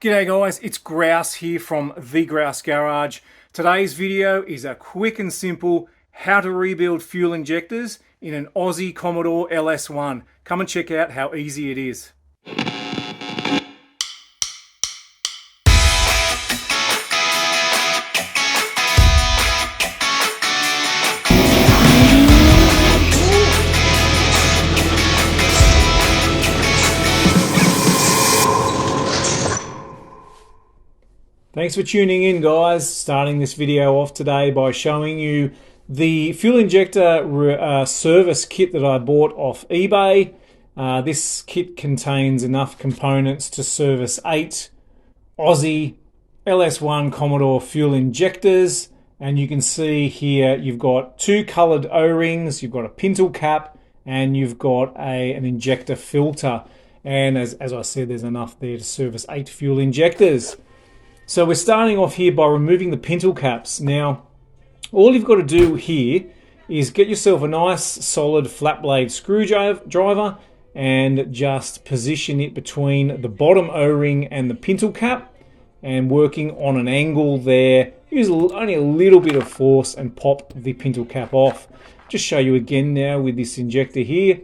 G'day guys, it's Grouse here from The Grouse Garage. Today's video is a quick and simple how to rebuild fuel injectors in an Aussie Commodore LS1. Come and check out how easy it is. Thanks for tuning in, guys. Starting this video off today by showing you the fuel injector service kit that I bought off eBay. This kit contains enough components to service 8 Aussie LS1 Commodore fuel injectors. And you can see here you've got 2 coloured O-rings, you've got a pintle cap, and you've got an injector filter. And as I said, there's enough there to service 8 fuel injectors. So we're starting off here by removing the pintle caps. Now, all you've got to do here is get yourself a nice solid flat blade screwdriver and just position it between the bottom O-ring and the pintle cap and working on an angle there. Use only a little bit of force and pop the pintle cap off. Just show you again now with this injector here.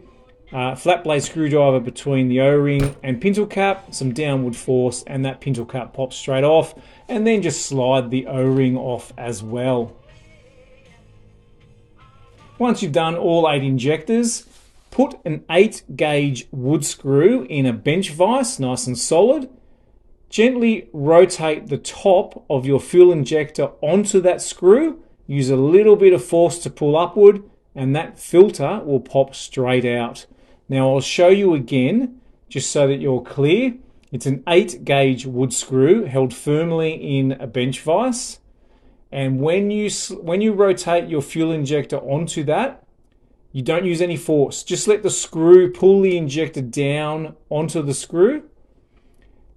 Flat blade screwdriver between the O-ring and pintle cap, some downward force, and that pintle cap pops straight off, and then just slide the O-ring off as well. Once you've done all 8 injectors, put an 8 gauge wood screw in a bench vise, nice and solid. Gently rotate the top of your fuel injector onto that screw. Use a little bit of force to pull upward, and that filter will pop straight out. Now I'll show you again, just so that you're clear. It's an 8 gauge wood screw held firmly in a bench vise. And when you rotate your fuel injector onto that, you don't use any force. Just let the screw pull the injector down onto the screw.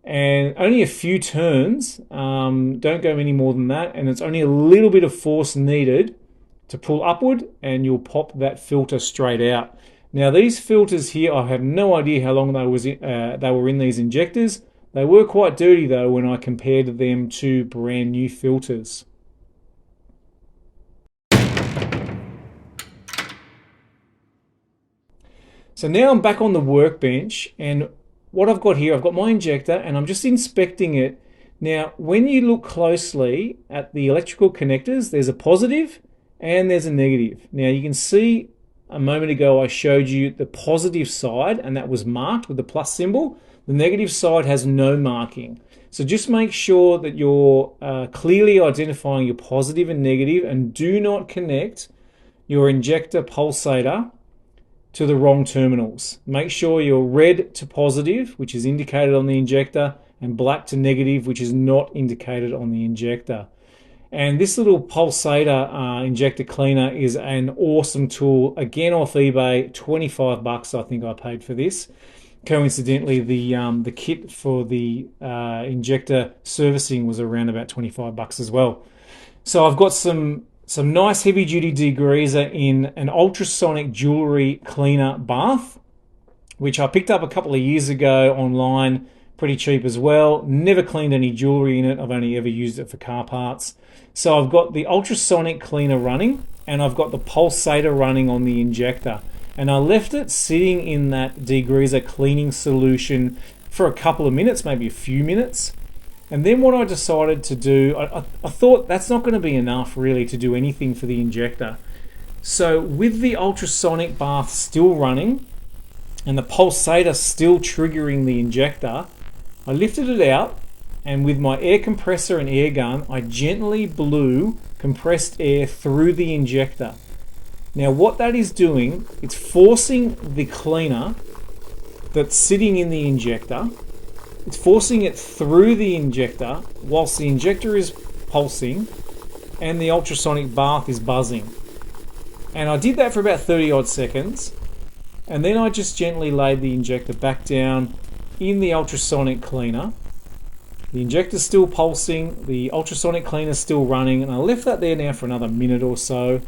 And only a few turns, don't go any more than that. And it's only a little bit of force needed to pull upward, and you'll pop that filter straight out. Now these filters here, I have no idea how long they were in these injectors. They were quite dirty though when I compared them to brand new filters. So now I'm back on the workbench, and what I've got here, I've got my injector and I'm just inspecting it. Now when you look closely at the electrical connectors, there's a positive and there's a negative. Now you can see a moment ago I showed you the positive side, and that was marked with the plus symbol. The negative side has no marking. So just make sure that you're clearly identifying your positive and negative, and do not connect your injector pulsator to the wrong terminals. Make sure you're red to positive, which is indicated on the injector, and black to negative, which is not indicated on the injector. And this little pulsator injector cleaner is an awesome tool. Again, off eBay, 25 bucks I think I paid for this. Coincidentally, the kit for the injector servicing was around about 25 bucks as well. So I've got some nice heavy duty degreaser in an ultrasonic jewelry cleaner bath, which I picked up a couple of years ago online, pretty cheap as well. Never cleaned any jewelry in it. I've only ever used it for car parts. So I've got the ultrasonic cleaner running, and I've got the pulsator running on the injector. And I left it sitting in that degreaser cleaning solution for a couple of minutes, maybe a few minutes. And then what I decided to do, I thought that's not going to be enough really to do anything for the injector. So with the ultrasonic bath still running and the pulsator still triggering the injector, I lifted it out, and with my air compressor and air gun, I gently blew compressed air through the injector. Now what that is doing, it's forcing the cleaner that's sitting in the injector, it's forcing it through the injector whilst the injector is pulsing and the ultrasonic bath is buzzing. And I did that for about 30 odd seconds, and then I just gently laid the injector back down in the ultrasonic cleaner. The injector's still pulsing, the ultrasonic cleaner's still running, and I left that there now for another minute or so.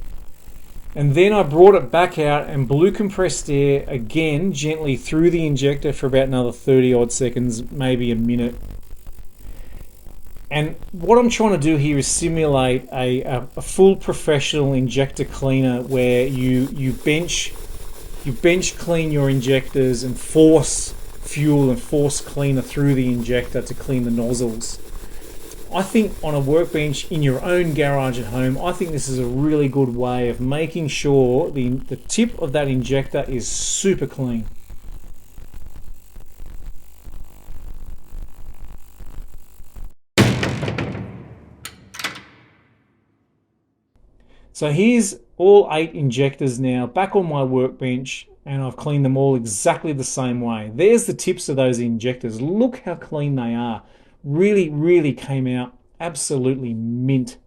And then I brought it back out and blew compressed air again gently through the injector for about another 30 odd seconds, maybe a minute. And what I'm trying to do here is simulate a full professional injector cleaner where you bench clean your injectors and force fuel and force cleaner through the injector to clean the nozzles. I think on a workbench in your own garage at home, I think this is a really good way of making sure the tip of that injector is super clean. So here's all 8 injectors now back on my workbench, and I've cleaned them all exactly the same way. There's the tips of those injectors. Look how clean they are. Really, really came out absolutely mint.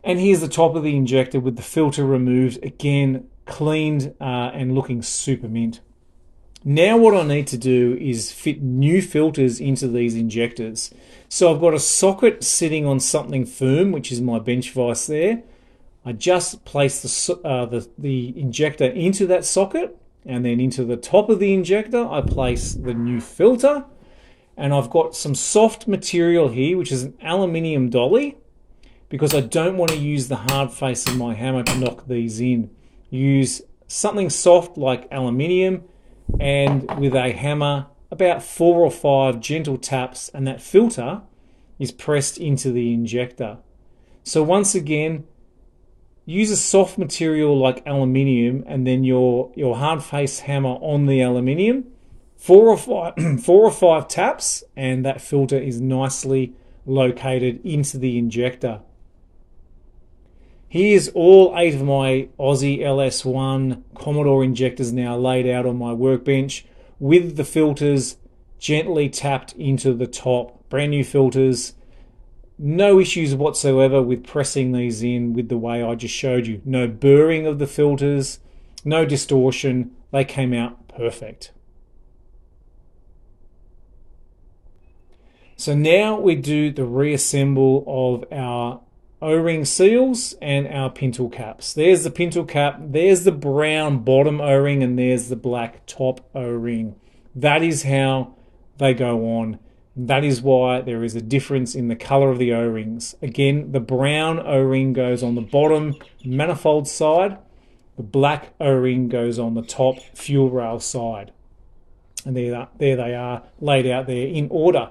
And here's the top of the injector with the filter removed, again cleaned and looking super mint. Now what I need to do is fit new filters into these injectors. So I've got a socket sitting on something firm, which is my bench vise there. I just place the injector into that socket, and then into the top of the injector I place the new filter. And I've got some soft material here, which is an aluminium dolly, because I don't want to use the hard face of my hammer to knock these in. Use something soft like aluminium, and with a hammer, about 4 or 5 gentle taps, and that filter is pressed into the injector. So once again, use a soft material like aluminium, and then your hard face hammer on the aluminium. 4 or 5 taps, and that filter is nicely located into the injector. Here's all 8 of my Aussie LS1 Commodore injectors now laid out on my workbench with the filters gently tapped into the top. Brand new filters. No issues whatsoever with pressing these in with the way I just showed you. No burring of the filters, no distortion. They came out perfect. So now we do the reassemble of our O-ring seals and our pintle caps. There's the pintle cap, there's the brown bottom O-ring, and there's the black top O-ring. That is how they go on. That is why there is a difference in the color of the O-rings. Again, the brown O-ring goes on the bottom manifold side. The black O-ring goes on the top fuel rail side. And there they are laid out there in order.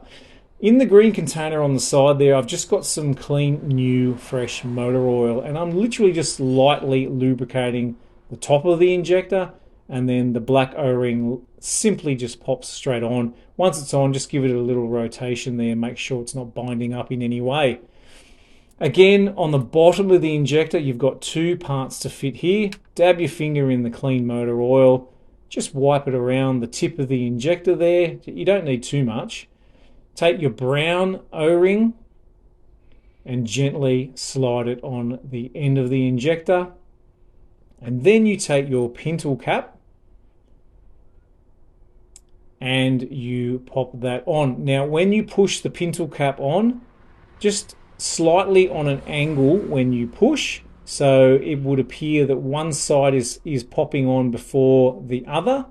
In the green container on the side there, I've just got some clean, new, fresh motor oil, and I'm literally just lightly lubricating the top of the injector, and then the black O-ring simply just pops straight on. Once it's on, just give it a little rotation there, make sure it's not binding up in any way. Again, on the bottom of the injector, you've got 2 parts to fit here. Dab your finger in the clean motor oil, just wipe it around the tip of the injector there. You don't need too much. Take your brown O-ring and gently slide it on the end of the injector. And then you take your pintle cap and you pop that on. Now, when you push the pintle cap on, just slightly on an angle when you push, so it would appear that one side is popping on before the other.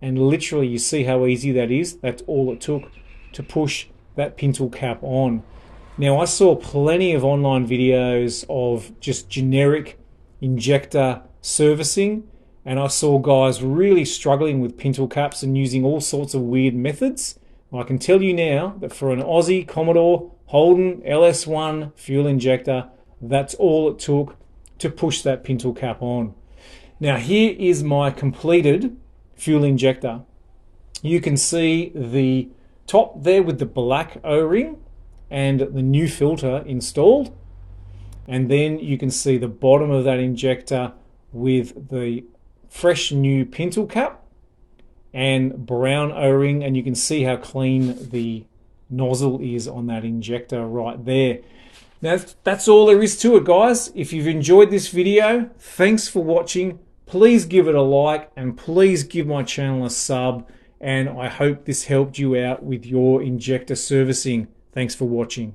And literally, you see how easy that is. That's all it took to push that pintle cap on. Now, I saw plenty of online videos of just generic injector servicing, and I saw guys really struggling with pintle caps and using all sorts of weird methods. I can tell you now that for an Aussie Commodore Holden LS1 fuel injector, that's all it took to push that pintle cap on. Now, here is my completed fuel injector. You can see the top there with the black O-ring and the new filter installed, and then you can see the bottom of that injector with the fresh new pintle cap and brown O-ring, and you can see how clean the nozzle is on that injector right there. Now, that's all there is to it, guys. If you've enjoyed this video, thanks for watching. Please give it a like, and please give my channel a sub. And I hope this helped you out with your injector servicing. Thanks for watching.